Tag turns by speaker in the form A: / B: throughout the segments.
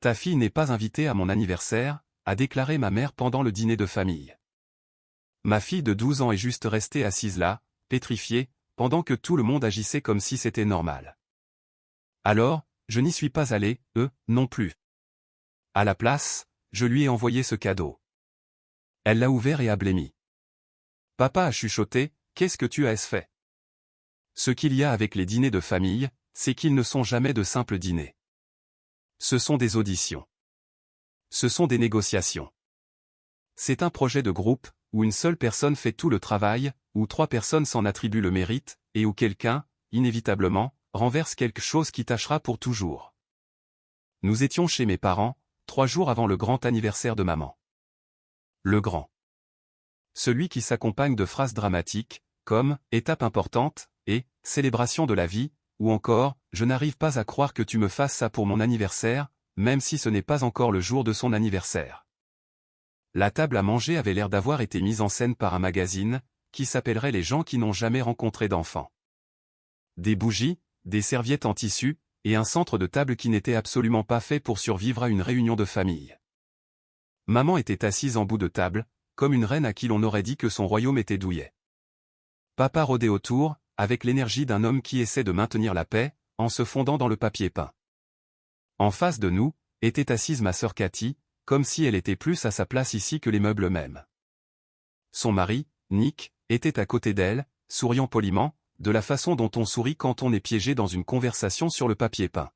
A: Ta fille n'est pas invitée à mon anniversaire, a déclaré ma mère pendant le dîner de famille. Ma fille de 12 ans est juste restée assise là, pétrifiée, pendant que tout le monde agissait comme si c'était normal. Alors, je n'y suis pas allé, non plus. À la place, je lui ai envoyé ce cadeau. Elle l'a ouvert et a blêmi. Papa a chuchoté, qu'est-ce que tu as fait? Ce qu'il y a avec les dîners de famille, c'est qu'ils ne sont jamais de simples dîners. Ce sont des auditions. Ce sont des négociations. C'est un projet de groupe, où une seule personne fait tout le travail, où 3 personnes s'en attribuent le mérite, et où quelqu'un, inévitablement, renverse quelque chose qui tâchera pour toujours. Nous étions chez mes parents, 3 jours avant le grand anniversaire de maman. Le grand. Celui qui s'accompagne de phrases dramatiques, comme « étape importante » et « célébration de la vie », ou encore « je n'arrive pas à croire que tu me fasses ça pour mon anniversaire », même si ce n'est pas encore le jour de son anniversaire. La table à manger avait l'air d'avoir été mise en scène par un magazine, qui s'appellerait Les gens qui n'ont jamais rencontré d'enfants. Des bougies, des serviettes en tissu, et un centre de table qui n'était absolument pas fait pour survivre à une réunion de famille. Maman était assise en bout de table, comme une reine à qui l'on aurait dit que son royaume était douillet. Papa rôdait autour, avec l'énergie d'un homme qui essaie de maintenir la paix, en se fondant dans le papier peint. En face de nous, était assise ma sœur Cathy, comme si elle était plus à sa place ici que les meubles mêmes. Son mari, Nick, était à côté d'elle, souriant poliment, de la façon dont on sourit quand on est piégé dans une conversation sur le papier peint.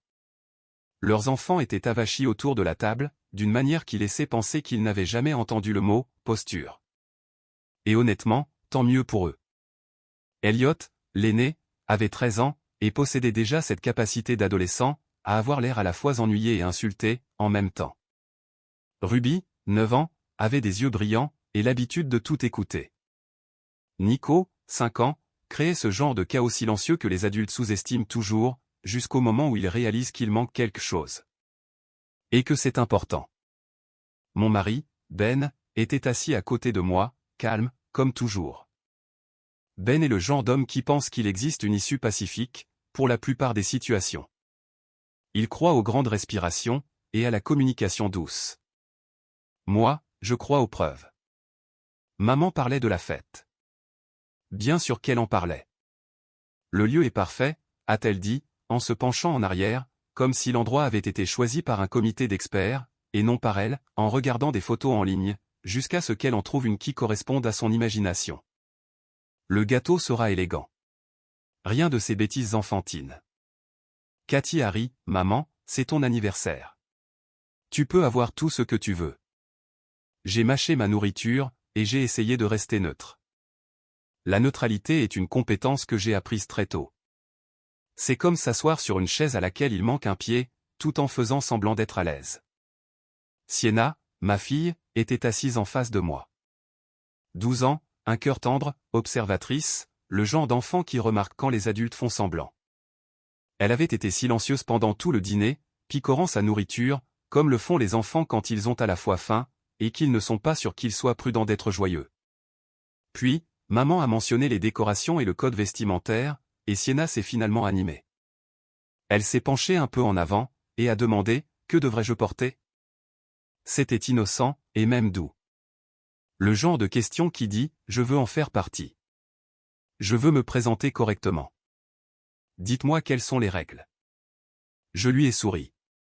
A: Leurs enfants étaient avachis autour de la table, d'une manière qui laissait penser qu'ils n'avaient jamais entendu le mot « posture ». Et honnêtement, tant mieux pour eux. Elliot, l'aîné, avait 13 ans, et possédait déjà cette capacité d'adolescent, à avoir l'air à la fois ennuyé et insulté, en même temps. Ruby, 9 ans, avait des yeux brillants, et l'habitude de tout écouter. Nico, 5 ans, créait ce genre de chaos silencieux que les adultes sous-estiment toujours, jusqu'au moment où ils réalisent qu'il manque quelque chose. Et que c'est important. Mon mari, Ben, était assis à côté de moi, calme, comme toujours. Ben est le genre d'homme qui pense qu'il existe une issue pacifique, pour la plupart des situations. Il croit aux grandes respirations, et à la communication douce. Moi, je crois aux preuves. Maman parlait de la fête. Bien sûr qu'elle en parlait. Le lieu est parfait, a-t-elle dit, en se penchant en arrière, comme si l'endroit avait été choisi par un comité d'experts, et non par elle, en regardant des photos en ligne, jusqu'à ce qu'elle en trouve une qui corresponde à son imagination. Le gâteau sera élégant. Rien de ces bêtises enfantines. Cathy a ri, maman, c'est ton anniversaire. Tu peux avoir tout ce que tu veux. J'ai mâché ma nourriture, et j'ai essayé de rester neutre. La neutralité est une compétence que j'ai apprise très tôt. C'est comme s'asseoir sur une chaise à laquelle il manque un pied, tout en faisant semblant d'être à l'aise. Sienna, ma fille, était assise en face de moi. 12 ans, un cœur tendre, observatrice, le genre d'enfant qui remarque quand les adultes font semblant. Elle avait été silencieuse pendant tout le dîner, picorant sa nourriture, comme le font les enfants quand ils ont à la fois faim, et qu'ils ne sont pas sûrs qu'il soit prudent d'être joyeux. Puis, maman a mentionné les décorations et le code vestimentaire, et Sienna s'est finalement animée. Elle s'est penchée un peu en avant, et a demandé « Que devrais-je porter ?» C'était innocent, et même doux. Le genre de question qui dit « Je veux en faire partie. Je veux me présenter correctement. Dites-moi quelles sont les règles. » Je lui ai souri.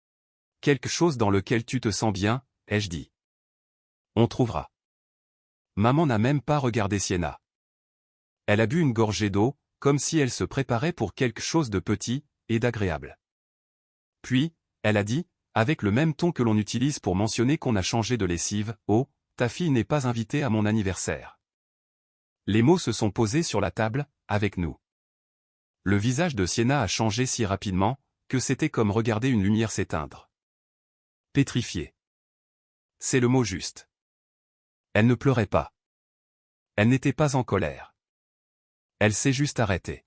A: « Quelque chose dans lequel tu te sens bien, ai-je dit. On trouvera. » Maman n'a même pas regardé Sienna. Elle a bu une gorgée d'eau, comme si elle se préparait pour quelque chose de petit, et d'agréable. Puis, elle a dit, avec le même ton que l'on utilise pour mentionner qu'on a changé de lessive, « Oh, ta fille n'est pas invitée à mon anniversaire. » Les mots se sont posés sur la table, avec nous. Le visage de Sienna a changé si rapidement, que c'était comme regarder une lumière s'éteindre. Pétrifiée. C'est le mot juste. Elle ne pleurait pas. Elle n'était pas en colère. Elle s'est juste arrêtée.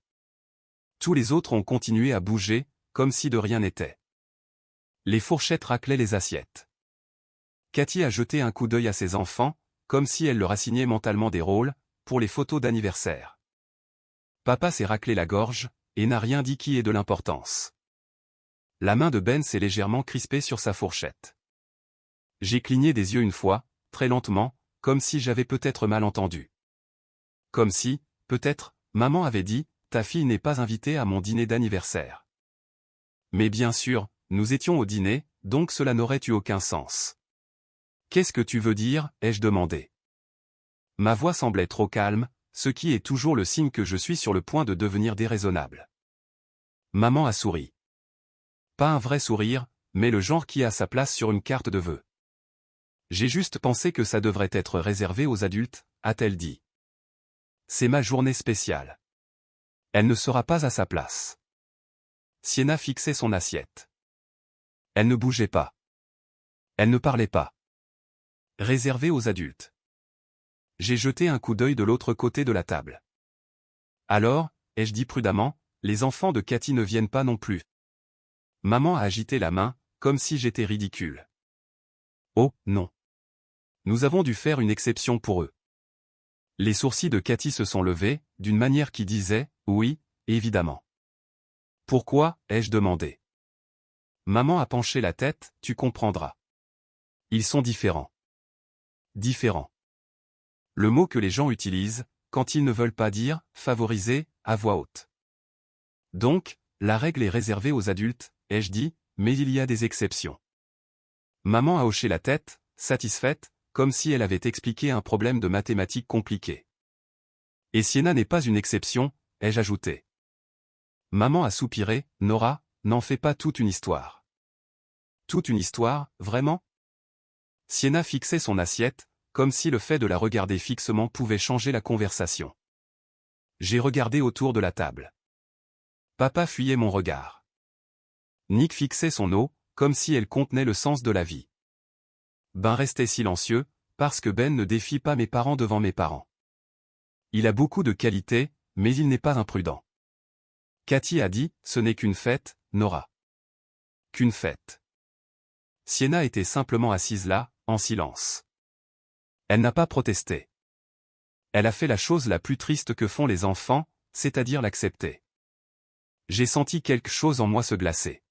A: Tous les autres ont continué à bouger, comme si de rien n'était. Les fourchettes raclaient les assiettes. Cathy a jeté un coup d'œil à ses enfants, comme si elle leur assignait mentalement des rôles, pour les photos d'anniversaire. Papa s'est raclé la gorge, et n'a rien dit qui ait de l'importance. La main de Ben s'est légèrement crispée sur sa fourchette. J'ai cligné des yeux une fois, très lentement, comme si j'avais peut-être mal entendu. Comme si, peut-être, maman avait dit, ta fille n'est pas invitée à mon dîner d'anniversaire. Mais bien sûr, nous étions au dîner, donc cela n'aurait eu aucun sens. Qu'est-ce que tu veux dire, ai-je demandé. Ma voix semblait trop calme, ce qui est toujours le signe que je suis sur le point de devenir déraisonnable. Maman a souri. Pas un vrai sourire, mais le genre qui a sa place sur une carte de vœux. J'ai juste pensé que ça devrait être réservé aux adultes, a-t-elle dit. C'est ma journée spéciale. Elle ne sera pas à sa place. Sienna fixait son assiette. Elle ne bougeait pas. Elle ne parlait pas. Réservé aux adultes. J'ai jeté un coup d'œil de l'autre côté de la table. Alors, ai-je dit prudemment, les enfants de Cathy ne viennent pas non plus. Maman a agité la main, comme si j'étais ridicule. Oh, non. Nous avons dû faire une exception pour eux. Les sourcils de Cathy se sont levés, d'une manière qui disait, oui, évidemment. Pourquoi, ai-je demandé. Maman a penché la tête, tu comprendras. Ils sont différents. Différents. Le mot que les gens utilisent, quand ils ne veulent pas dire « favoriser » à voix haute. Donc, la règle est réservée aux adultes, ai-je dit, mais il y a des exceptions. Maman a hoché la tête, satisfaite, comme si elle avait expliqué un problème de mathématiques compliqué. Et Sienna n'est pas une exception, ai-je ajouté. Maman a soupiré, Nora, n'en fais pas toute une histoire. Toute une histoire, vraiment? Sienna fixait son assiette, comme si le fait de la regarder fixement pouvait changer la conversation. J'ai regardé autour de la table. Papa fuyait mon regard. Nick fixait son eau, comme si elle contenait le sens de la vie. Ben restait silencieux, parce que Ben ne défie pas mes parents devant mes parents. Il a beaucoup de qualités, mais il n'est pas imprudent. Cathy a dit, ce n'est qu'une fête, Nora. Qu'une fête. Sienna était simplement assise là, en silence. Elle n'a pas protesté. Elle a fait la chose la plus triste que font les enfants, c'est-à-dire l'accepter. J'ai senti quelque chose en moi se glacer.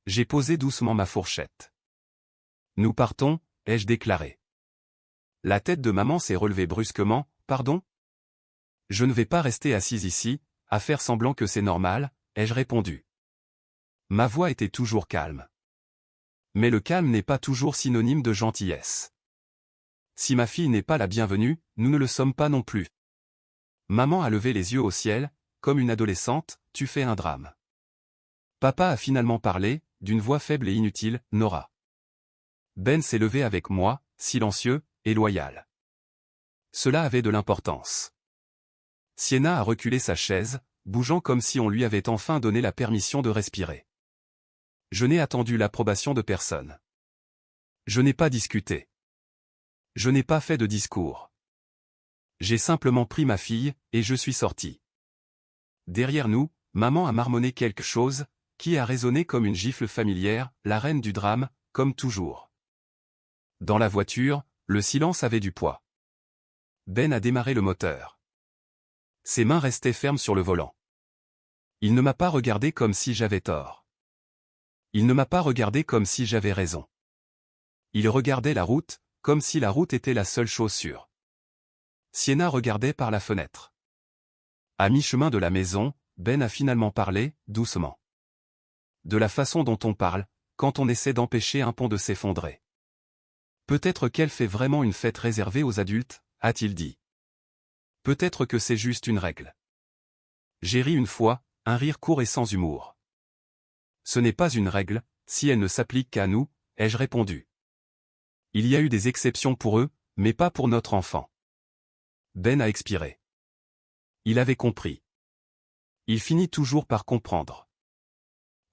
A: J'ai posé doucement ma fourchette. Nous partons, ai-je déclaré. La tête de maman s'est relevée brusquement, pardon? Je ne vais pas rester assise ici, à faire semblant que c'est normal, ai-je répondu. Ma voix était toujours calme. Mais le calme n'est pas toujours synonyme de gentillesse. Si ma fille n'est pas la bienvenue, nous ne le sommes pas non plus. Maman a levé les yeux au ciel, comme une adolescente, tu fais un drame. Papa a finalement parlé, d'une voix faible et inutile, Nora. Ben s'est levé avec moi, silencieux, et loyal. Cela avait de l'importance. Sienna a reculé sa chaise, bougeant comme si on lui avait enfin donné la permission de respirer. Je n'ai attendu l'approbation de personne. Je n'ai pas discuté. Je n'ai pas fait de discours. J'ai simplement pris ma fille, et je suis sorti. Derrière nous, maman a marmonné quelque chose, qui a résonné comme une gifle familière, la reine du drame, comme toujours. Dans la voiture, le silence avait du poids. Ben a démarré le moteur. Ses mains restaient fermes sur le volant. Il ne m'a pas regardé comme si j'avais tort. Il ne m'a pas regardé comme si j'avais raison. Il regardait la route, comme si la route était la seule chose sûre. Sienna regardait par la fenêtre. À mi-chemin de la maison, Ben a finalement parlé, doucement. De la façon dont on parle, quand on essaie d'empêcher un pont de s'effondrer. Peut-être qu'elle fait vraiment une fête réservée aux adultes, a-t-il dit. Peut-être que c'est juste une règle. J'ai ri une fois, un rire court et sans humour. Ce n'est pas une règle, si elle ne s'applique qu'à nous, ai-je répondu. Il y a eu des exceptions pour eux, mais pas pour notre enfant. Ben a expiré. Il avait compris. Il finit toujours par comprendre.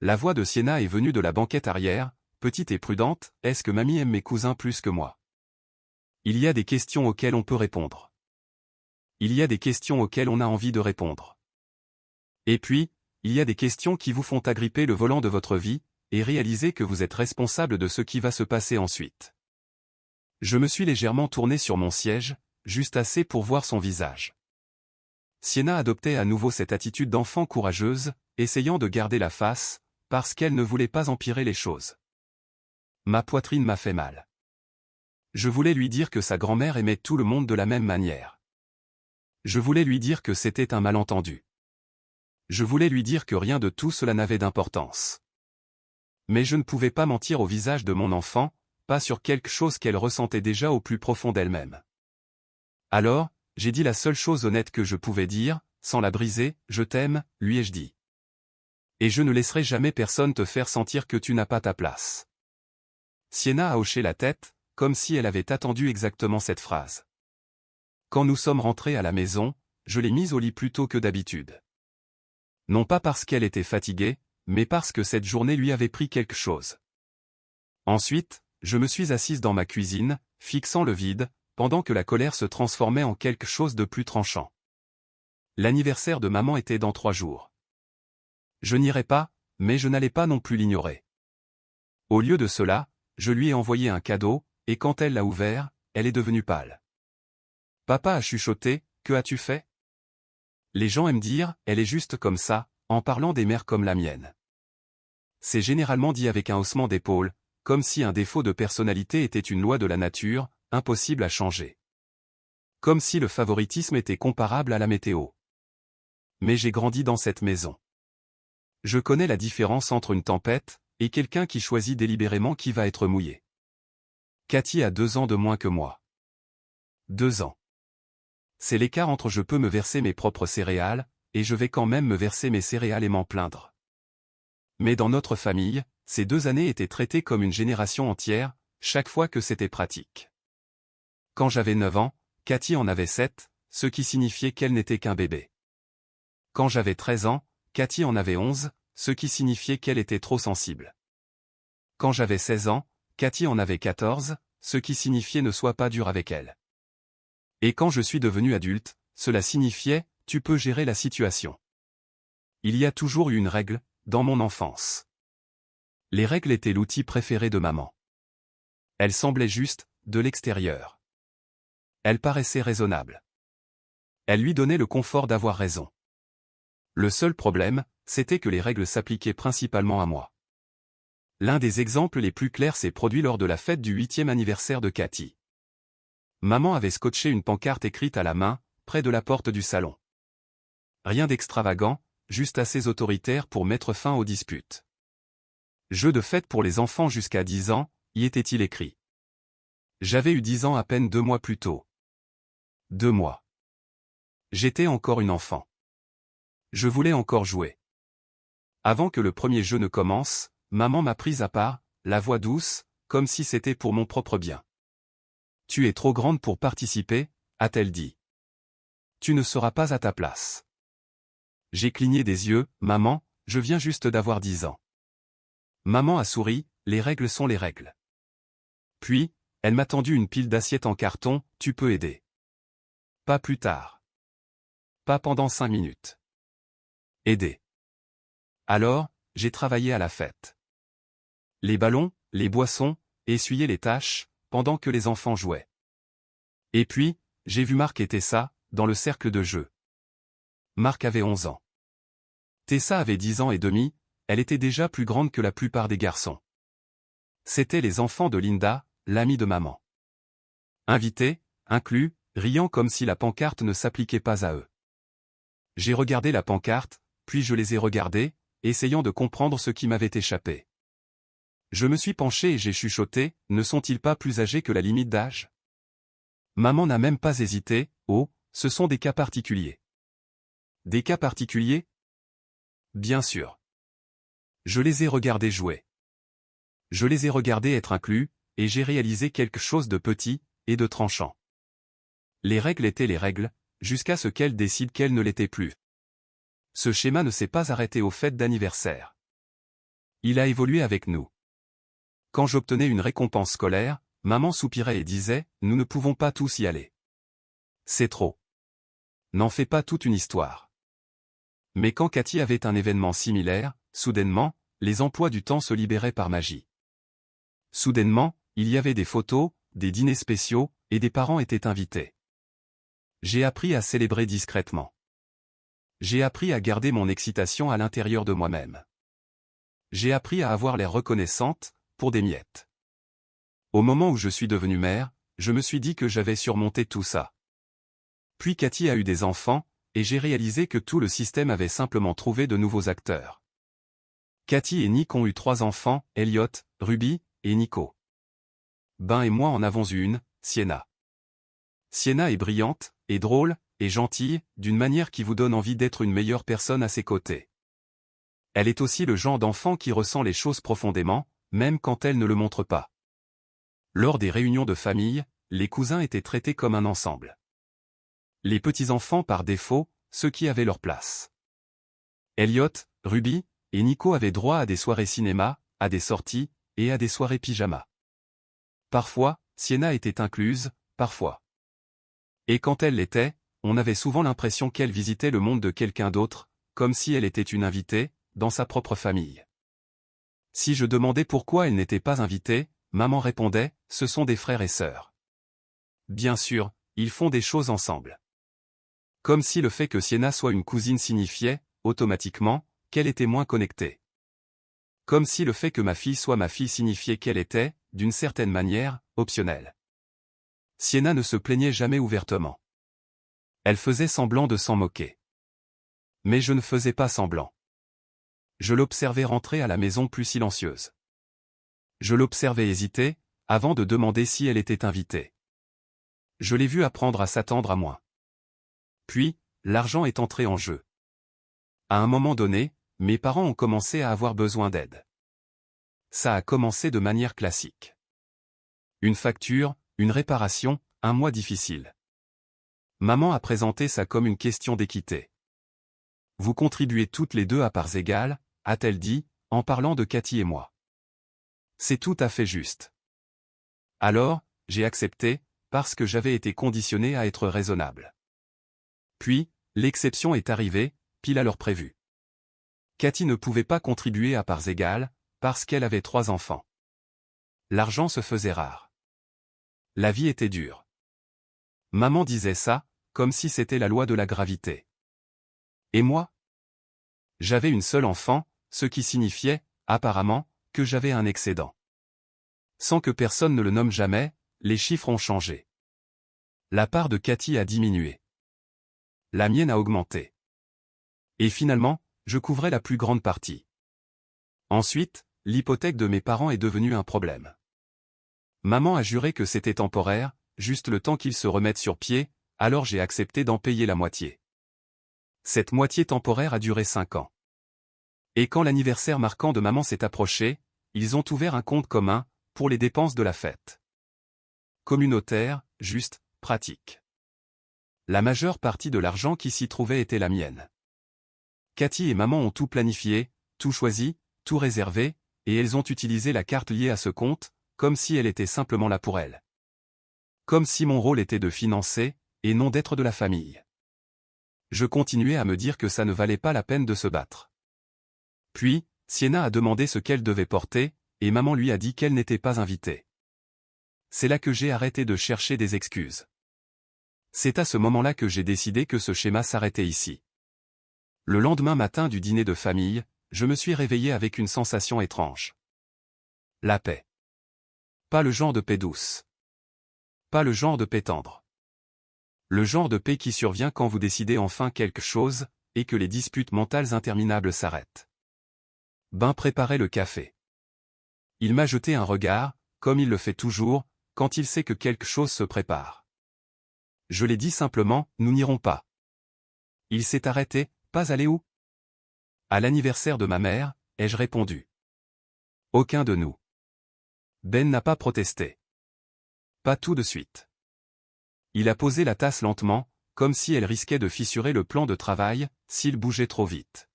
A: La voix de Sienna est venue de la banquette arrière, petite et prudente, est-ce que mamie aime mes cousins plus que moi? Il y a des questions auxquelles on peut répondre. Il y a des questions auxquelles on a envie de répondre. Et puis, il y a des questions qui vous font agripper le volant de votre vie, et réaliser que vous êtes responsable de ce qui va se passer ensuite. Je me suis légèrement tourné sur mon siège, juste assez pour voir son visage. Sienna adoptait à nouveau cette attitude d'enfant courageuse, essayant de garder la face, parce qu'elle ne voulait pas empirer les choses. Ma poitrine m'a fait mal. Je voulais lui dire que sa grand-mère aimait tout le monde de la même manière. Je voulais lui dire que c'était un malentendu. Je voulais lui dire que rien de tout cela n'avait d'importance. Mais je ne pouvais pas mentir au visage de mon enfant, pas sur quelque chose qu'elle ressentait déjà au plus profond d'elle-même. Alors, j'ai dit la seule chose honnête que je pouvais dire, sans la briser, je t'aime, lui ai-je dit. Et je ne laisserai jamais personne te faire sentir que tu n'as pas ta place. Sienna a hoché la tête, comme si elle avait attendu exactement cette phrase. Quand nous sommes rentrés à la maison, je l'ai mise au lit plus tôt que d'habitude. Non pas parce qu'elle était fatiguée, mais parce que cette journée lui avait pris quelque chose. Ensuite, je me suis assise dans ma cuisine, fixant le vide, pendant que la colère se transformait en quelque chose de plus tranchant. L'anniversaire de maman était dans 3 jours. Je n'irai pas, mais je n'allais pas non plus l'ignorer. Au lieu de cela, je lui ai envoyé un cadeau, et quand elle l'a ouvert, elle est devenue pâle. Papa a chuchoté, que as-tu fait? Les gens aiment dire, elle est juste comme ça, en parlant des mères comme la mienne. C'est généralement dit avec un haussement d'épaule, comme si un défaut de personnalité était une loi de la nature, impossible à changer. Comme si le favoritisme était comparable à la météo. Mais j'ai grandi dans cette maison. Je connais la différence entre une tempête, et quelqu'un qui choisit délibérément qui va être mouillé. Cathy a 2 ans de moins que moi. 2 ans. C'est l'écart entre je peux me verser mes propres céréales, et je vais quand même me verser mes céréales et m'en plaindre. Mais dans notre famille, ces 2 années étaient traitées comme une génération entière, chaque fois que c'était pratique. Quand j'avais 9 ans, Cathy en avait 7, ce qui signifiait qu'elle n'était qu'un bébé. Quand j'avais 13 ans, Cathy en avait 11, ce qui signifiait qu'elle était trop sensible. Quand j'avais 16 ans, Cathy en avait 14, ce qui signifiait ne sois pas dur avec elle. Et quand je suis devenu adulte, cela signifiait, tu peux gérer la situation. Il y a toujours eu une règle, dans mon enfance. Les règles étaient l'outil préféré de maman. Elles semblaient justes, de l'extérieur. Elles paraissaient raisonnables. Elles lui donnaient le confort d'avoir raison. Le seul problème, c'était que les règles s'appliquaient principalement à moi. L'un des exemples les plus clairs s'est produit lors de la fête du 8e anniversaire de Cathy. Maman avait scotché une pancarte écrite à la main, près de la porte du salon. Rien d'extravagant, juste assez autoritaire pour mettre fin aux disputes. Jeu de fête pour les enfants jusqu'à 10 ans, y était-il écrit. J'avais eu 10 ans à peine 2 mois plus tôt. 2 mois. J'étais encore une enfant. Je voulais encore jouer. Avant que le premier jeu ne commence, maman m'a prise à part, la voix douce, comme si c'était pour mon propre bien. Tu es trop grande pour participer, a-t-elle dit. Tu ne seras pas à ta place. J'ai cligné des yeux, maman, je viens juste d'avoir 10 ans. Maman a souri, les règles sont les règles. Puis, elle m'a tendu une pile d'assiettes en carton, tu peux aider. Pas plus tard. Pas pendant 5 minutes. Aider. Alors, j'ai travaillé à la fête. Les ballons, les boissons, essuyer les tâches, pendant que les enfants jouaient. Et puis, j'ai vu Marc et Tessa, dans le cercle de jeu. Marc avait 11 ans. Tessa avait 10 ans et demi, elle était déjà plus grande que la plupart des garçons. C'étaient les enfants de Linda, l'amie de maman. Invités, inclus, riant comme si la pancarte ne s'appliquait pas à eux. J'ai regardé la pancarte, puis je les ai regardés, essayant de comprendre ce qui m'avait échappé. Je me suis penché et j'ai chuchoté, ne sont-ils pas plus âgés que la limite d'âge? Maman n'a même pas hésité, oh, ce sont des cas particuliers. Des cas particuliers? Bien sûr. Je les ai regardés jouer. Je les ai regardés être inclus, et j'ai réalisé quelque chose de petit, et de tranchant. Les règles étaient les règles, jusqu'à ce qu'elles décident qu'elles ne l'étaient plus. Ce schéma ne s'est pas arrêté aux fêtes d'anniversaire. Il a évolué avec nous. Quand j'obtenais une récompense scolaire, maman soupirait et disait, nous ne pouvons pas tous y aller. C'est trop. N'en fais pas toute une histoire. Mais quand Cathy avait un événement similaire, soudainement, les emplois du temps se libéraient par magie. Soudainement, il y avait des photos, des dîners spéciaux, et des parents étaient invités. J'ai appris à célébrer discrètement. J'ai appris à garder mon excitation à l'intérieur de moi-même. J'ai appris à avoir l'air reconnaissante, pour des miettes. Au moment où je suis devenue mère, je me suis dit que j'avais surmonté tout ça. Puis Cathy a eu des enfants, et j'ai réalisé que tout le système avait simplement trouvé de nouveaux acteurs. Cathy et Nick ont eu 3 enfants, Elliot, Ruby, et Nico. Ben et moi en avons eu une, Sienna. Sienna est brillante, et drôle, et gentille, d'une manière qui vous donne envie d'être une meilleure personne à ses côtés. Elle est aussi le genre d'enfant qui ressent les choses profondément, même quand elle ne le montre pas. Lors des réunions de famille, les cousins étaient traités comme un ensemble. Les petits-enfants par défaut, ceux qui avaient leur place. Elliot, Ruby, et Nico avaient droit à des soirées cinéma, à des sorties, et à des soirées pyjama. Parfois, Sienna était incluse, parfois. Et quand elle l'était, on avait souvent l'impression qu'elle visitait le monde de quelqu'un d'autre, comme si elle était une invitée, dans sa propre famille. Si je demandais pourquoi elle n'était pas invitée, maman répondait, ce sont des frères et sœurs. Bien sûr, ils font des choses ensemble. Comme si le fait que Sienna soit une cousine signifiait, automatiquement, qu'elle était moins connectée. Comme si le fait que ma fille soit ma fille signifiait qu'elle était, d'une certaine manière, optionnelle. Sienna ne se plaignait jamais ouvertement. Elle faisait semblant de s'en moquer. Mais je ne faisais pas semblant. Je l'observais rentrer à la maison plus silencieuse. Je l'observais hésiter, avant de demander si elle était invitée. Je l'ai vue apprendre à s'attendre à moi. Puis, l'argent est entré en jeu. À un moment donné, mes parents ont commencé à avoir besoin d'aide. Ça a commencé de manière classique. Une facture, une réparation, un mois difficile. Maman a présenté ça comme une question d'équité. Vous contribuez toutes les deux à parts égales, a-t-elle dit, en parlant de Cathy et moi. C'est tout à fait juste. Alors, j'ai accepté, parce que j'avais été conditionné à être raisonnable. Puis, l'exception est arrivée, pile à l'heure prévue. Cathy ne pouvait pas contribuer à parts égales, parce qu'elle avait 3 enfants. L'argent se faisait rare. La vie était dure. Maman disait ça, comme si c'était la loi de la gravité. Et moi? J'avais une seule enfant, ce qui signifiait, apparemment, que j'avais un excédent. Sans que personne ne le nomme jamais, les chiffres ont changé. La part de Cathy a diminué. La mienne a augmenté. Et finalement, je couvrais la plus grande partie. Ensuite, l'hypothèque de mes parents est devenue un problème. Maman a juré que c'était temporaire, juste le temps qu'ils se remettent sur pied, alors j'ai accepté d'en payer la moitié. Cette moitié temporaire a duré 5 ans. Et quand l'anniversaire marquant de maman s'est approché, ils ont ouvert un compte commun, pour les dépenses de la fête. Communautaire, juste, pratique. La majeure partie de l'argent qui s'y trouvait était la mienne. Cathy et maman ont tout planifié, tout choisi, tout réservé, et elles ont utilisé la carte liée à ce compte, comme si elle était simplement là pour elles. Comme si mon rôle était de financer, et non d'être de la famille. Je continuais à me dire que ça ne valait pas la peine de se battre. Puis, Sienna a demandé ce qu'elle devait porter, et maman lui a dit qu'elle n'était pas invitée. C'est là que j'ai arrêté de chercher des excuses. C'est à ce moment-là que j'ai décidé que ce schéma s'arrêtait ici. Le lendemain matin du dîner de famille, je me suis réveillé avec une sensation étrange. La paix. Pas le genre de paix douce. Pas le genre de paix tendre. Le genre de paix qui survient quand vous décidez enfin quelque chose, et que les disputes mentales interminables s'arrêtent. Ben préparait le café. Il m'a jeté un regard, comme il le fait toujours, quand il sait que quelque chose se prépare. Je l'ai dit simplement, nous n'irons pas. Il s'est arrêté, pas aller où? À l'anniversaire de ma mère, ai-je répondu. Aucun de nous. Ben n'a pas protesté. Pas tout de suite. Il a posé la tasse lentement, comme si elle risquait de fissurer le plan de travail, s'il bougeait trop vite.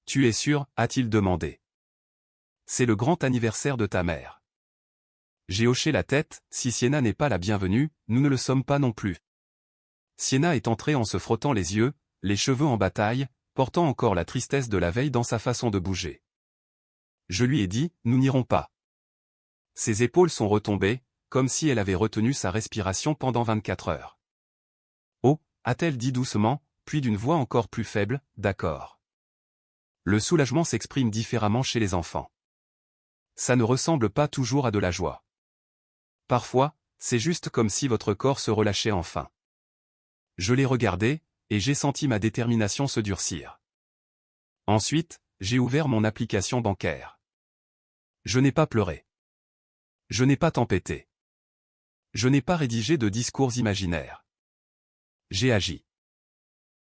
A: Tu es sûr, a-t-il demandé. C'est le grand anniversaire de ta mère. J'ai hoché la tête, si Sienna n'est pas la bienvenue, nous ne le sommes pas non plus. Sienna est entrée en se frottant les yeux, les cheveux en bataille, portant encore la tristesse de la veille dans sa façon de bouger. Je lui ai dit, nous n'irons pas. Ses épaules sont retombées, comme si elle avait retenu sa respiration pendant 24 heures. Oh, a-t-elle dit doucement, puis d'une voix encore plus faible, d'accord. le soulagement s'exprime différemment chez les enfants. Ça ne ressemble pas toujours à de la joie. Parfois, c'est juste comme si votre corps se relâchait enfin. Je l'ai regardé, et j'ai senti ma détermination se durcir. Ensuite, j'ai ouvert mon application bancaire. Je n'ai pas pleuré. Je n'ai pas tempêté. Je n'ai pas rédigé de discours imaginaires. J'ai agi.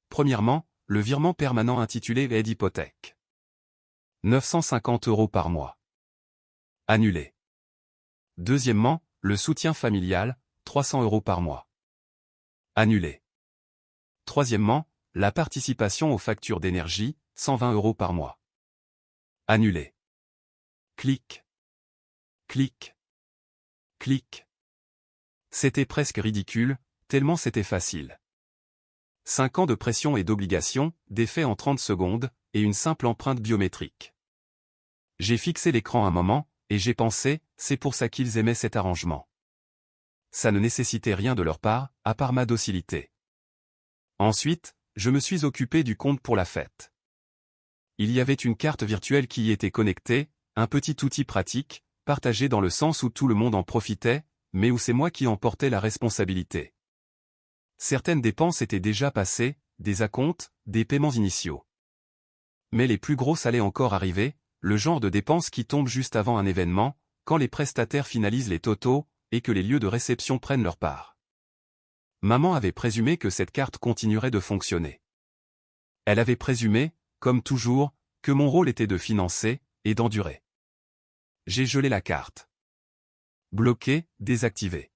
A: Premièrement, le virement permanent intitulé aide hypothèque. 950 € par mois. Annulé. Deuxièmement, le soutien familial, 300 € par mois. Annulé. Troisièmement, la participation aux factures d'énergie, 120 € par mois. Annulé. Clic. Clic. Clic. C'était presque ridicule, tellement c'était facile. 5 ans de pression et d'obligation, des faits en 30 secondes, et une simple empreinte biométrique. J'ai fixé l'écran un moment, et j'ai pensé, c'est pour ça qu'ils aimaient cet arrangement. Ça ne nécessitait rien de leur part, à part ma docilité. Ensuite, je me suis occupé du compte pour la fête. Il y avait une carte virtuelle qui y était connectée, un petit outil pratique, partagé dans le sens où tout le monde en profitait, mais où c'est moi qui en portais la responsabilité. Certaines dépenses étaient déjà passées, des acomptes, des paiements initiaux. Mais les plus grosses allaient encore arriver, le genre de dépenses qui tombent juste avant un événement, quand les prestataires finalisent les totaux, et que les lieux de réception prennent leur part. Maman avait présumé que cette carte continuerait de fonctionner. Elle avait présumé, comme toujours, que mon rôle était de financer, et d'endurer. J'ai gelé la carte. Bloqué, désactivé.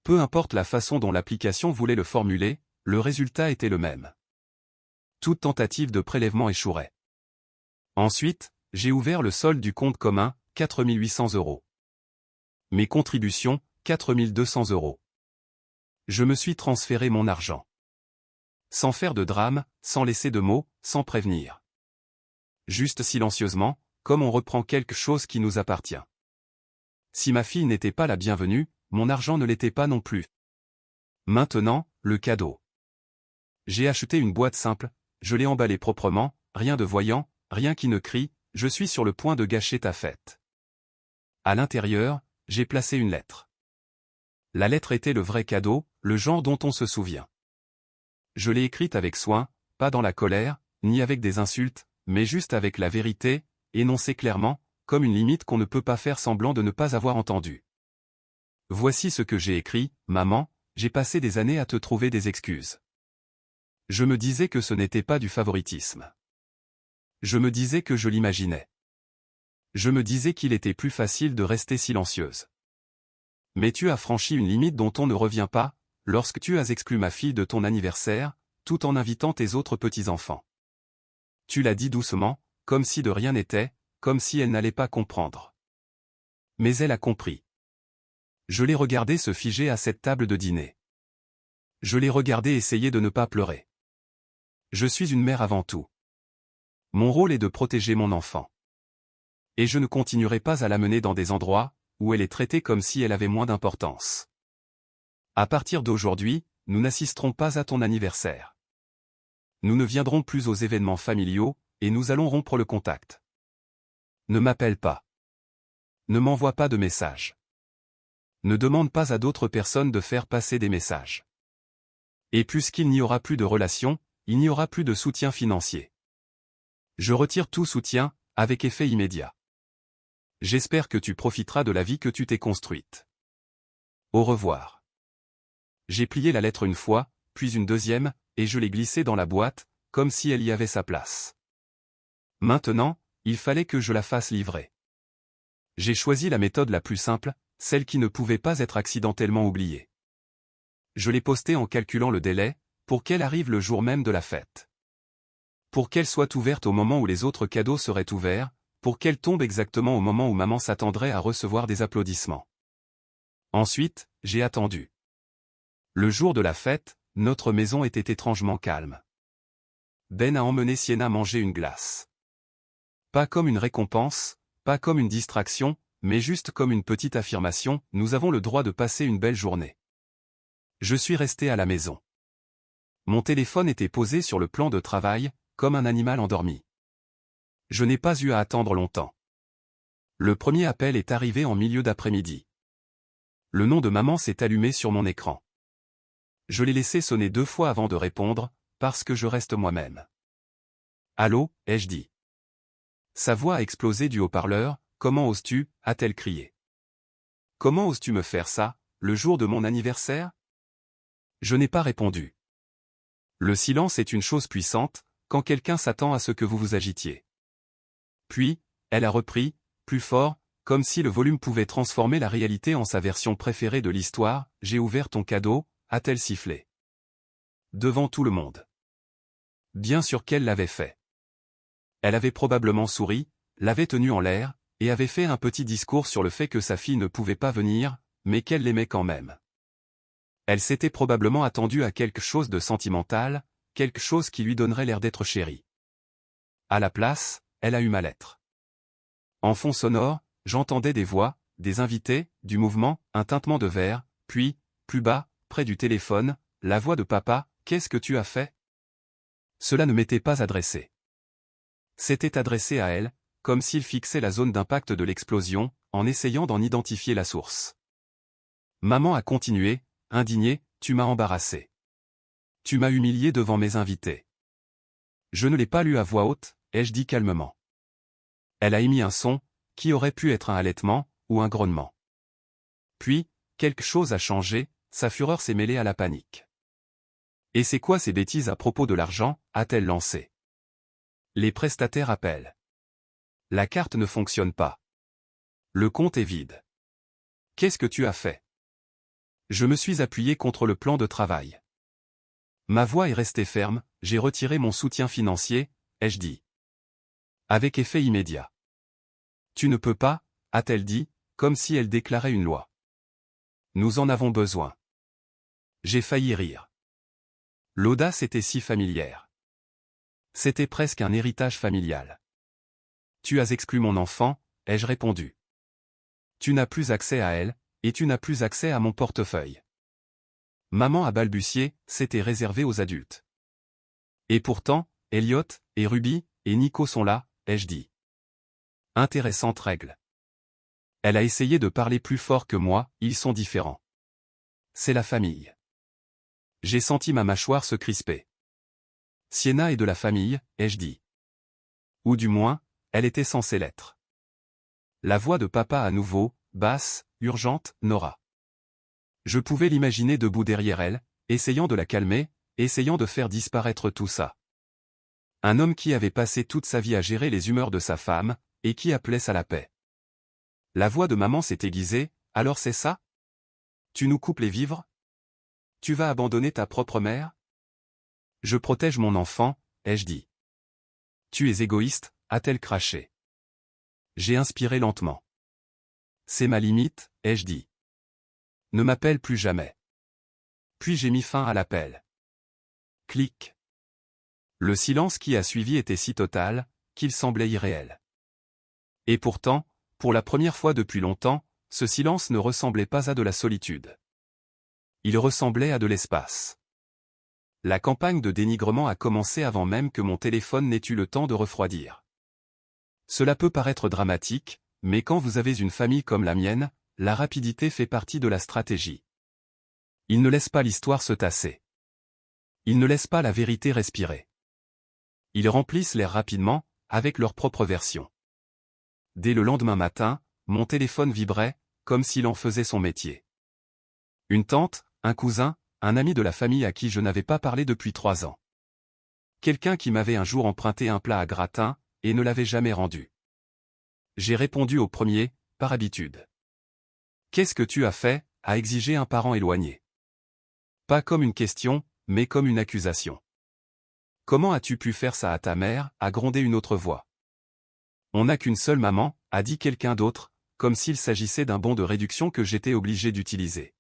A: Peu importe la façon dont l'application voulait le formuler, le résultat était le même. Toute tentative de prélèvement échouerait. Ensuite, j'ai ouvert le solde du compte commun, 4 800 €. Mes contributions, 4 200 €. Je me suis transféré mon argent. Sans faire de drame, sans laisser de mots, sans prévenir. Juste silencieusement, comme on reprend quelque chose qui nous appartient. Si ma fille n'était pas la bienvenue, mon argent ne l'était pas non plus. Maintenant, le cadeau. J'ai acheté une boîte simple, je l'ai emballée proprement, rien de voyant, rien qui ne crie, je suis sur le point de gâcher ta fête. À l'intérieur, j'ai placé une lettre. La lettre était le vrai cadeau, le genre dont on se souvient. Je l'ai écrite avec soin, pas dans la colère, ni avec des insultes, mais juste avec la vérité, énoncée clairement, comme une limite qu'on ne peut pas faire semblant de ne pas avoir entendue. Voici ce que j'ai écrit, maman, j'ai passé des années à te trouver des excuses. Je me disais que ce n'était pas du favoritisme. Je me disais que je l'imaginais. Je me disais qu'il était plus facile de rester silencieuse. Mais tu as franchi une limite dont on ne revient pas, lorsque tu as exclu ma fille de ton anniversaire, tout en invitant tes autres petits-enfants. Tu l'as dit doucement, comme si de rien n'était, comme si elle n'allait pas comprendre. Mais elle a compris. Je l'ai regardée se figer à cette table de dîner. Je l'ai regardée essayer de ne pas pleurer. Je suis une mère avant tout. Mon rôle est de protéger mon enfant. Et je ne continuerai pas à l'amener dans des endroits où elle est traitée comme si elle avait moins d'importance. À partir d'aujourd'hui, nous n'assisterons pas à ton anniversaire. Nous ne viendrons plus aux événements familiaux, et nous allons rompre le contact. Ne m'appelle pas. Ne m'envoie pas de messages. Ne demande pas à d'autres personnes de faire passer des messages. Et puisqu'il n'y aura plus de relation, il n'y aura plus de soutien financier. Je retire tout soutien, avec effet immédiat. J'espère que tu profiteras de la vie que tu t'es construite. Au revoir. J'ai plié la lettre une fois, puis une deuxième, et je l'ai glissée dans la boîte, comme si elle y avait sa place. Maintenant, il fallait que je la fasse livrer. J'ai choisi la méthode la plus simple, celle qui ne pouvait pas être accidentellement oubliée. Je l'ai postée en calculant le délai, pour qu'elle arrive le jour même de la fête. Pour qu'elle soit ouverte au moment où les autres cadeaux seraient ouverts, pour qu'elle tombe exactement au moment où maman s'attendrait à recevoir des applaudissements. Ensuite, j'ai attendu. Le jour de la fête, notre maison était étrangement calme. Ben a emmené Sienna manger une glace. Pas comme une récompense, pas comme une distraction, mais juste comme une petite affirmation, nous avons le droit de passer une belle journée. Je suis resté à la maison. Mon téléphone était posé sur le plan de travail, comme un animal endormi. Je n'ai pas eu à attendre longtemps. Le premier appel est arrivé en milieu d'après-midi. Le nom de maman s'est allumé sur mon écran. Je l'ai laissé sonner 2 fois avant de répondre, parce que je reste moi-même. Allô, ai-je dit. Sa voix a explosé du haut-parleur. Comment oses-tu, a-t-elle crié. Comment oses-tu me faire ça, le jour de mon anniversaire? Je n'ai pas répondu. Le silence est une chose puissante, quand quelqu'un s'attend à ce que vous vous agitiez. Puis, elle a repris, plus fort, comme si le volume pouvait transformer la réalité en sa version préférée de l'histoire. J'ai ouvert ton cadeau, a-t-elle sifflé. Devant tout le monde. Bien sûr qu'elle l'avait fait. Elle avait probablement souri, l'avait tenu en l'air, et avait fait un petit discours sur le fait que sa fille ne pouvait pas venir, mais qu'elle l'aimait quand même. Elle s'était probablement attendue à quelque chose de sentimental, quelque chose qui lui donnerait l'air d'être chérie. À la place, elle a eu ma lettre. En fond sonore, j'entendais des voix, des invités, du mouvement, un tintement de verre, puis, plus bas, près du téléphone, la voix de papa. Qu'est-ce que tu as fait? Cela ne m'était pas adressé. C'était adressé à elle, comme s'il fixait la zone d'impact de l'explosion, en essayant d'en identifier la source. Maman a continué, indignée, tu m'as embarrassé. Tu m'as humilié devant mes invités. Je ne l'ai pas lu à voix haute, ai-je dit calmement. Elle a émis un son, qui aurait pu être un halètement, ou un grognement. Puis, quelque chose a changé, sa fureur s'est mêlée à la panique. Et c'est quoi ces bêtises à propos de l'argent, a-t-elle lancé. Les prestataires appellent. La carte ne fonctionne pas. Le compte est vide. Qu'est-ce que tu as fait? Je me suis appuyé contre le plan de travail. Ma voix est restée ferme, j'ai retiré mon soutien financier, ai-je dit. Avec effet immédiat. Tu ne peux pas, a-t-elle dit, comme si elle déclarait une loi. Nous en avons besoin. J'ai failli rire. L'audace était si familière. C'était presque un héritage familial. Tu as exclu mon enfant, ai-je répondu. Tu n'as plus accès à elle, et tu n'as plus accès à mon portefeuille. Maman a balbutié, c'était réservé aux adultes. Et pourtant, Elliot, et Ruby, et Nico sont là, ai-je dit. Intéressante règle. Elle a essayé de parler plus fort que moi, ils sont différents. C'est la famille. J'ai senti ma mâchoire se crisper. Sienna est de la famille, ai-je dit. Ou du moins, elle était censée l'être. La voix de papa à nouveau, basse, urgente, Nora. Je pouvais l'imaginer debout derrière elle, essayant de la calmer, essayant de faire disparaître tout ça. Un homme qui avait passé toute sa vie à gérer les humeurs de sa femme, et qui appelait ça la paix. La voix de maman s'est aiguisée, alors c'est ça? Tu nous coupes les vivres? Tu vas abandonner ta propre mère? Je protège mon enfant, ai-je dit. Tu es égoïste, a-t-elle craché. J'ai inspiré lentement. C'est ma limite, ai-je dit. Ne m'appelle plus jamais. Puis j'ai mis fin à l'appel. Clic. Le silence qui a suivi était si total, qu'il semblait irréel. Et pourtant, pour la première fois depuis longtemps, ce silence ne ressemblait pas à de la solitude. Il ressemblait à de l'espace. La campagne de dénigrement a commencé avant même que mon téléphone n'ait eu le temps de refroidir. Cela peut paraître dramatique, mais quand vous avez une famille comme la mienne, la rapidité fait partie de la stratégie. Ils ne laissent pas l'histoire se tasser. Ils ne laissent pas la vérité respirer. Ils remplissent l'air rapidement, avec leur propre version. Dès le lendemain matin, mon téléphone vibrait, comme s'il en faisait son métier. Une tante, un cousin, un ami de la famille à qui je n'avais pas parlé depuis 3 ans. Quelqu'un qui m'avait un jour emprunté un plat à gratin, et ne l'avait jamais rendu. J'ai répondu au premier, par habitude. Qu'est-ce que tu as fait, a exigé un parent éloigné. Pas comme une question, mais comme une accusation. Comment as-tu pu faire ça à ta mère, a grondé une autre voix. On n'a qu'une seule maman, a dit quelqu'un d'autre, comme s'il s'agissait d'un bon de réduction que j'étais obligé d'utiliser.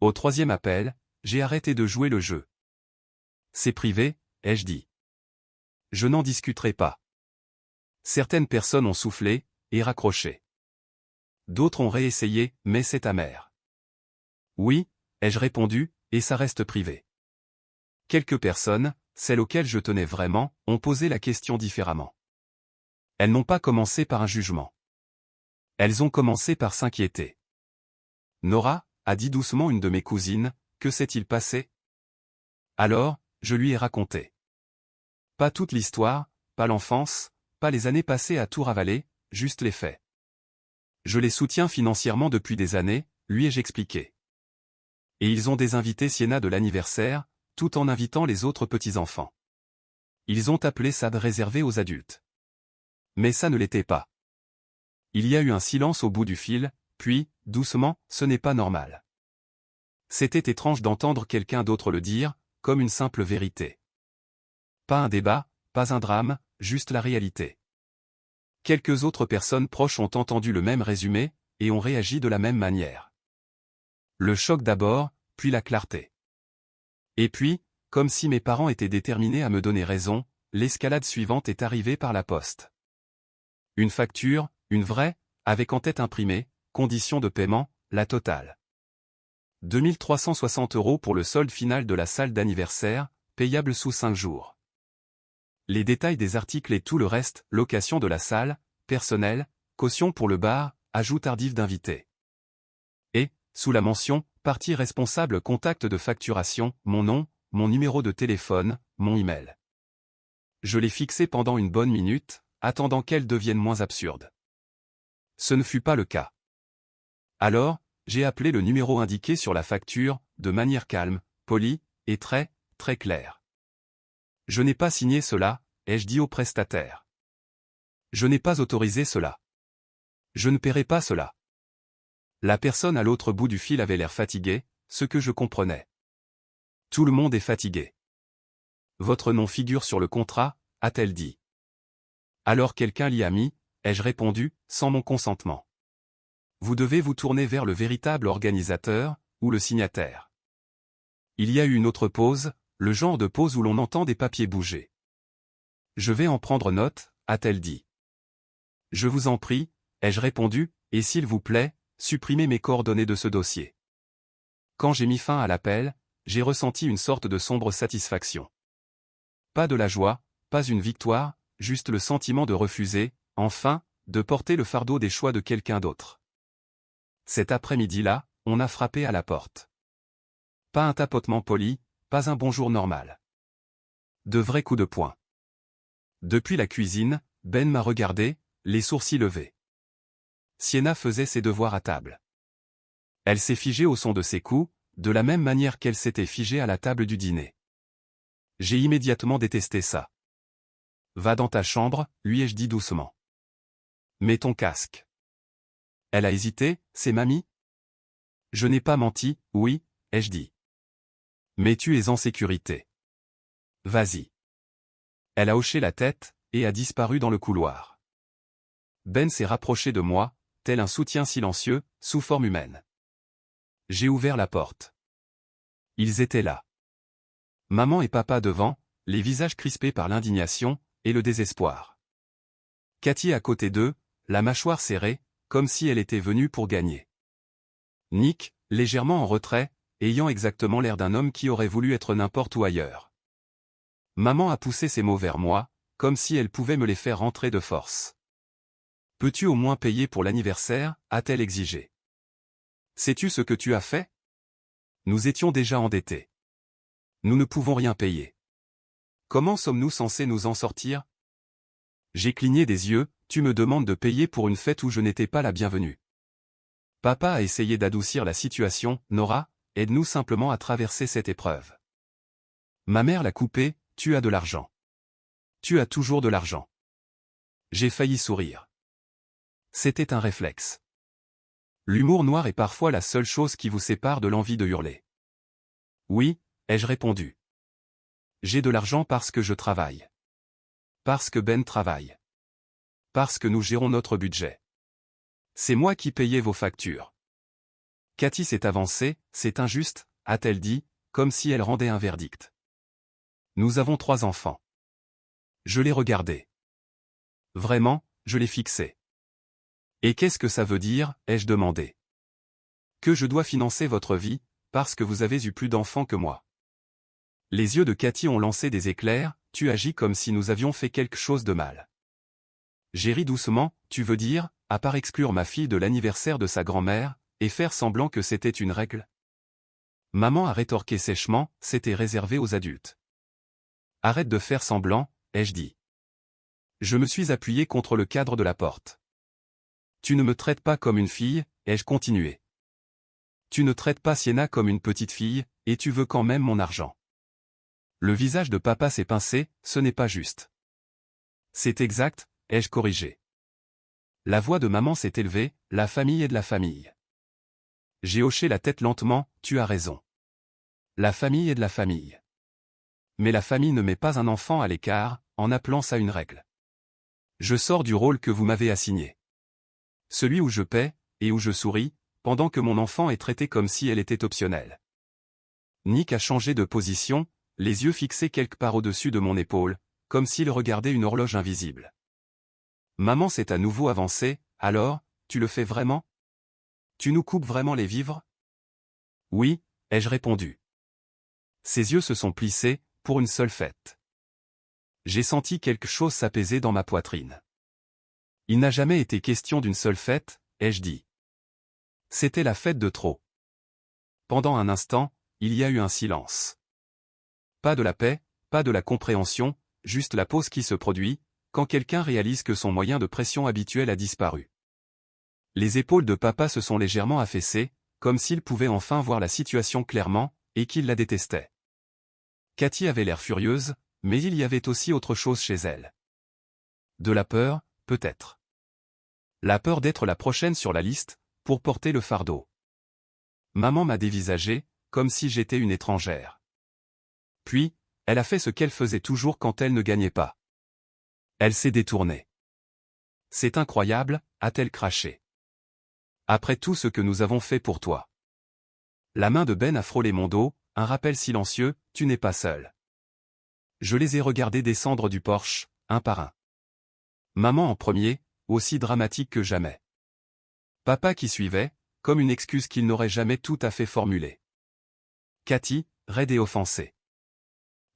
A: Au 3e appel, j'ai arrêté de jouer le jeu. C'est privé, ai-je dit. Je n'en discuterai pas. Certaines personnes ont soufflé, et raccroché. D'autres ont réessayé, mais c'est amer. Oui, ai-je répondu, et ça reste privé. Quelques personnes, celles auxquelles je tenais vraiment, ont posé la question différemment. Elles n'ont pas commencé par un jugement. Elles ont commencé par s'inquiéter. Nora, a dit doucement une de mes cousines, que s'est-il passé? Alors, je lui ai raconté. Pas toute l'histoire, pas l'enfance, pas les années passées à tout ravaler, juste les faits. Je les soutiens financièrement depuis des années, lui ai-je expliqué. Et ils ont des invités Sienna de l'anniversaire, tout en invitant les autres petits-enfants. Ils ont appelé ça de réservé aux adultes. Mais ça ne l'était pas. Il y a eu un silence au bout du fil, puis, doucement, ce n'est pas normal. C'était étrange d'entendre quelqu'un d'autre le dire, comme une simple vérité. Pas un débat, pas un drame, juste la réalité. Quelques autres personnes proches ont entendu le même résumé, et ont réagi de la même manière. Le choc d'abord, puis la clarté. Et puis, comme si mes parents étaient déterminés à me donner raison, l'escalade suivante est arrivée par la poste. Une facture, une vraie, avec en tête imprimé, conditions de paiement, la totale. 2 360 € pour le solde final de la salle d'anniversaire, payable sous 5 jours. Les détails des articles et tout le reste, location de la salle, personnel, caution pour le bar, ajout tardif d'invités. Et, sous la mention, partie responsable contact de facturation, mon nom, mon numéro de téléphone, mon email. Je l'ai fixé pendant une bonne minute, attendant qu'elle devienne moins absurde. Ce ne fut pas le cas. Alors, j'ai appelé le numéro indiqué sur la facture, de manière calme, polie, et très, très claire. Je n'ai pas signé cela, ai-je dit au prestataire. Je n'ai pas autorisé cela. Je ne paierai pas cela. La personne à l'autre bout du fil avait l'air fatiguée, ce que je comprenais. Tout le monde est fatigué. Votre nom figure sur le contrat, a-t-elle dit. Alors quelqu'un l'y a mis, ai-je répondu, sans mon consentement. Vous devez vous tourner vers le véritable organisateur, ou le signataire. Il y a eu une autre pause, le genre de pause où l'on entend des papiers bouger. Je vais en prendre note, a-t-elle dit. Je vous en prie, ai-je répondu, et s'il vous plaît, supprimez mes coordonnées de ce dossier. Quand j'ai mis fin à l'appel, j'ai ressenti une sorte de sombre satisfaction. Pas de la joie, pas une victoire, juste le sentiment de refuser, enfin, de porter le fardeau des choix de quelqu'un d'autre. Cet après-midi-là, on a frappé à la porte. Pas un tapotement poli, pas un bonjour normal. De vrais coups de poing. Depuis la cuisine, Ben m'a regardé, les sourcils levés. Sienna faisait ses devoirs à table. Elle s'est figée au son de ses coups, de la même manière qu'elle s'était figée à la table du dîner. J'ai immédiatement détesté ça. Va dans ta chambre, lui ai-je dit doucement. Mets ton casque. Elle a hésité, c'est mamie? Je n'ai pas menti, oui, ai-je dit. Mais tu es en sécurité. Vas-y. Elle a hoché la tête, et a disparu dans le couloir. Ben s'est rapproché de moi, tel un soutien silencieux, sous forme humaine. J'ai ouvert la porte. Ils étaient là. Maman et papa devant, les visages crispés par l'indignation, et le désespoir. Cathy à côté d'eux, la mâchoire serrée, comme si elle était venue pour gagner. Nick, légèrement en retrait, ayant exactement l'air d'un homme qui aurait voulu être n'importe où ailleurs. Maman a poussé ses mots vers moi, comme si elle pouvait me les faire rentrer de force. Peux-tu au moins payer pour l'anniversaire, a-t-elle exigé. Sais-tu ce que tu as fait? Nous étions déjà endettés. Nous ne pouvons rien payer. Comment sommes-nous censés nous en sortir? J'ai cligné des yeux, tu me demandes de payer pour une fête où je n'étais pas la bienvenue. Papa a essayé d'adoucir la situation, Nora, aide-nous simplement à traverser cette épreuve. Ma mère l'a coupé, tu as de l'argent. Tu as toujours de l'argent. J'ai failli sourire. C'était un réflexe. L'humour noir est parfois la seule chose qui vous sépare de l'envie de hurler. Oui, ai-je répondu. J'ai de l'argent parce que je travaille. Parce que Ben travaille. Parce que nous gérons notre budget. C'est moi qui payais vos factures. Cathy s'est avancée, c'est injuste, a-t-elle dit, comme si elle rendait un verdict. Nous avons 3 enfants. Je l'ai regardé. Vraiment, je l'ai fixé. Et qu'est-ce que ça veut dire, ai-je demandé. Que je dois financer votre vie, parce que vous avez eu plus d'enfants que moi. Les yeux de Cathy ont lancé des éclairs, tu agis comme si nous avions fait quelque chose de mal. J'ai ri doucement, tu veux dire, à part exclure ma fille de l'anniversaire de sa grand-mère, et faire semblant que c'était une règle? Maman a rétorqué sèchement, c'était réservé aux adultes. Arrête de faire semblant, ai-je dit. Je me suis appuyé contre le cadre de la porte. Tu ne me traites pas comme une fille, ai-je continué. Tu ne traites pas Sienna comme une petite fille, et tu veux quand même mon argent. Le visage de papa s'est pincé, ce n'est pas juste. C'est exact, ai-je corrigé. La voix de maman s'est élevée, la famille est de la famille. J'ai hoché la tête lentement, tu as raison. La famille est de la famille. Mais la famille ne met pas un enfant à l'écart, en appelant ça une règle. Je sors du rôle que vous m'avez assigné. Celui où je paie, et où je souris, pendant que mon enfant est traité comme si elle était optionnelle. Nick a changé de position, les yeux fixés quelque part au-dessus de mon épaule, comme s'il regardait une horloge invisible. Maman s'est à nouveau avancée, alors, tu le fais vraiment? Tu nous coupes vraiment les vivres? Oui, ai-je répondu. Ses yeux se sont plissés, pour une seule fête. J'ai senti quelque chose s'apaiser dans ma poitrine. Il n'a jamais été question d'une seule fête, ai-je dit. C'était la fête de trop. Pendant un instant, il y a eu un silence. Pas de la paix, pas de la compréhension, juste la pause qui se produit, quand quelqu'un réalise que son moyen de pression habituel a disparu. Les épaules de papa se sont légèrement affaissées, comme s'il pouvait enfin voir la situation clairement, et qu'il la détestait. Cathy avait l'air furieuse, mais il y avait aussi autre chose chez elle. De la peur, peut-être. La peur d'être la prochaine sur la liste, pour porter le fardeau. Maman m'a dévisagé, comme si j'étais une étrangère. Puis, elle a fait ce qu'elle faisait toujours quand elle ne gagnait pas. Elle s'est détournée. C'est incroyable, a-t-elle craché. Après tout ce que nous avons fait pour toi. La main de Ben a frôlé mon dos, un rappel silencieux, tu n'es pas seul. Je les ai regardés descendre du Porsche, un par un. Maman en premier, aussi dramatique que jamais. Papa qui suivait, comme une excuse qu'il n'aurait jamais tout à fait formulée. Cathy, raide et offensée.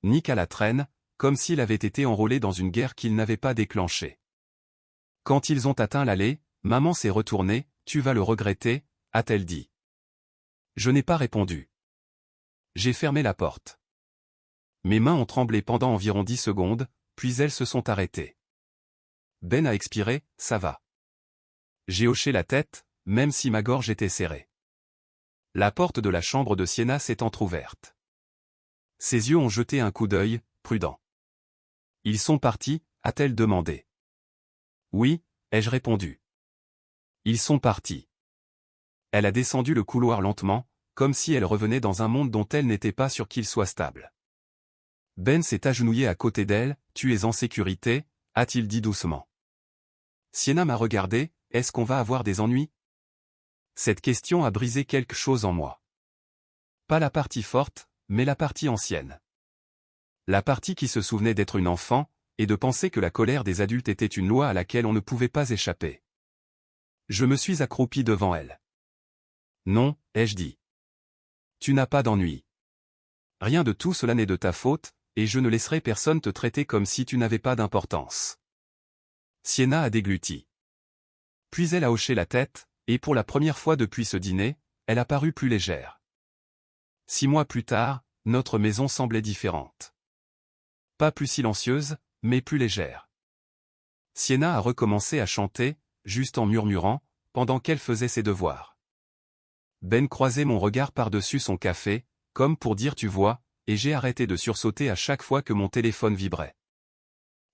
A: Nick à la traîne, comme s'il avait été enrôlé dans une guerre qu'il n'avait pas déclenchée. Quand ils ont atteint l'allée, maman s'est retournée, tu vas le regretter, a-t-elle dit. Je n'ai pas répondu. J'ai fermé la porte. Mes mains ont tremblé pendant environ 10 secondes, puis elles se sont arrêtées. Ben a expiré, ça va. J'ai hoché la tête, même si ma gorge était serrée. La porte de la chambre de Sienna s'est entr'ouverte. Ses yeux ont jeté un coup d'œil, prudent. Ils sont partis, a-t-elle demandé. Oui, ai-je répondu. Ils sont partis. Elle a descendu le couloir lentement, comme si elle revenait dans un monde dont elle n'était pas sûre qu'il soit stable. Ben s'est agenouillé à côté d'elle, tu es en sécurité, a-t-il dit doucement. Sienna m'a regardé, est-ce qu'on va avoir des ennuis? Cette question a brisé quelque chose en moi. Pas la partie forte, mais la partie ancienne. La partie qui se souvenait d'être une enfant, et de penser que la colère des adultes était une loi à laquelle on ne pouvait pas échapper. Je me suis accroupi devant elle. Non, ai-je dit. Tu n'as pas d'ennui. Rien de tout cela n'est de ta faute, et je ne laisserai personne te traiter comme si tu n'avais pas d'importance. Sienna a dégluti. Puis elle a hoché la tête, et pour la première fois depuis ce dîner, elle a paru plus légère. 6 mois plus tard, notre maison semblait différente. Pas plus silencieuse, mais plus légère. Sienna a recommencé à chanter, juste en murmurant, pendant qu'elle faisait ses devoirs. Ben croisait mon regard par-dessus son café, comme pour dire tu vois, et j'ai arrêté de sursauter à chaque fois que mon téléphone vibrait.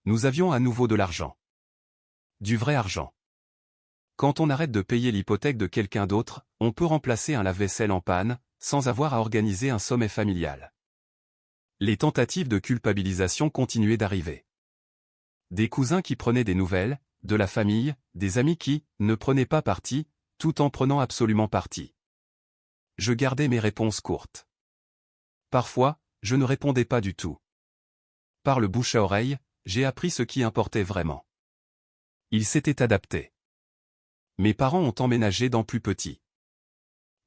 A: Nous avions à nouveau de l'argent. Du vrai argent. Quand on arrête de payer l'hypothèque de quelqu'un d'autre, on peut remplacer un lave-vaisselle en panne, sans avoir à organiser un sommet familial. Les tentatives de culpabilisation continuaient d'arriver. Des cousins qui prenaient des nouvelles, de la famille, des amis qui ne prenaient pas parti, tout en prenant absolument parti. Je gardais mes réponses courtes. Parfois, je ne répondais pas du tout. Par le bouche à oreille, j'ai appris ce qui importait vraiment. Ils s'étaient adaptés. Mes parents ont emménagé dans plus petit.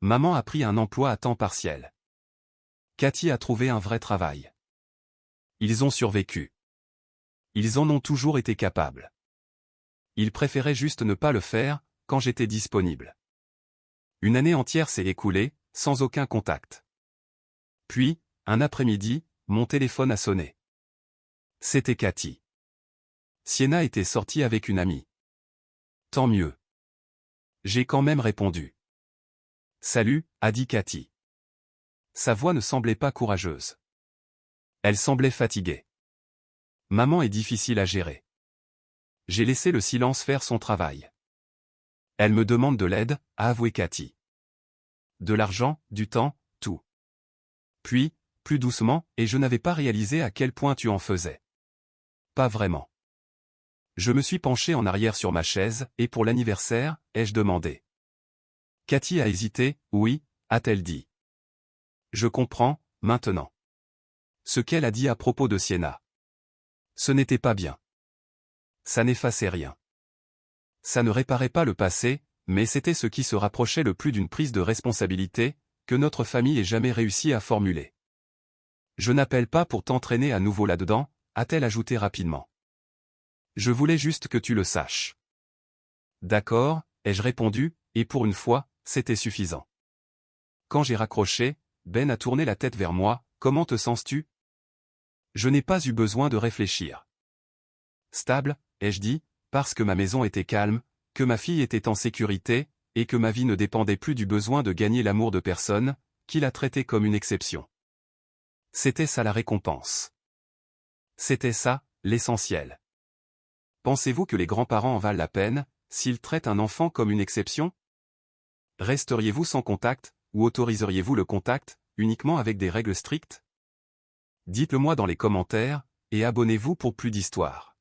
A: Maman a pris un emploi à temps partiel. Cathy a trouvé un vrai travail. Ils ont survécu. Ils en ont toujours été capables. Il préférait juste ne pas le faire, quand j'étais disponible. Une année entière s'est écoulée, sans aucun contact. Puis, un après-midi, mon téléphone a sonné. C'était Cathy. Sienna était sortie avec une amie. Tant mieux. J'ai quand même répondu. Salut, a dit Cathy. Sa voix ne semblait pas courageuse. Elle semblait fatiguée. Maman est difficile à gérer. J'ai laissé le silence faire son travail. Elle me demande de l'aide, a avoué Cathy. De l'argent, du temps, tout. Puis, plus doucement, et je n'avais pas réalisé à quel point tu en faisais. Pas vraiment. Je me suis penché en arrière sur ma chaise, et pour l'anniversaire, ai-je demandé. Cathy a hésité, oui, a-t-elle dit. Je comprends, maintenant. Ce qu'elle a dit à propos de Sienna. Ce n'était pas bien. Ça n'effaçait rien. Ça ne réparait pas le passé, mais c'était ce qui se rapprochait le plus d'une prise de responsabilité, que notre famille ait jamais réussi à formuler. Je n'appelle pas pour t'entraîner à nouveau là-dedans, a-t-elle ajouté rapidement. Je voulais juste que tu le saches. D'accord, ai-je répondu, et pour une fois, c'était suffisant. Quand j'ai raccroché, Ben a tourné la tête vers moi, comment te sens-tu? Je n'ai pas eu besoin de réfléchir. Stable, ai-je dit, parce que ma maison était calme, que ma fille était en sécurité, et que ma vie ne dépendait plus du besoin de gagner l'amour de personne, qu'il a traité comme une exception. C'était ça la récompense. C'était ça, l'essentiel. Pensez-vous que les grands-parents en valent la peine, s'ils traitent un enfant comme une exception? Resteriez-vous sans contact, ou autoriseriez-vous le contact, uniquement avec des règles strictes? Dites-le moi dans les commentaires, et abonnez-vous pour plus d'histoires.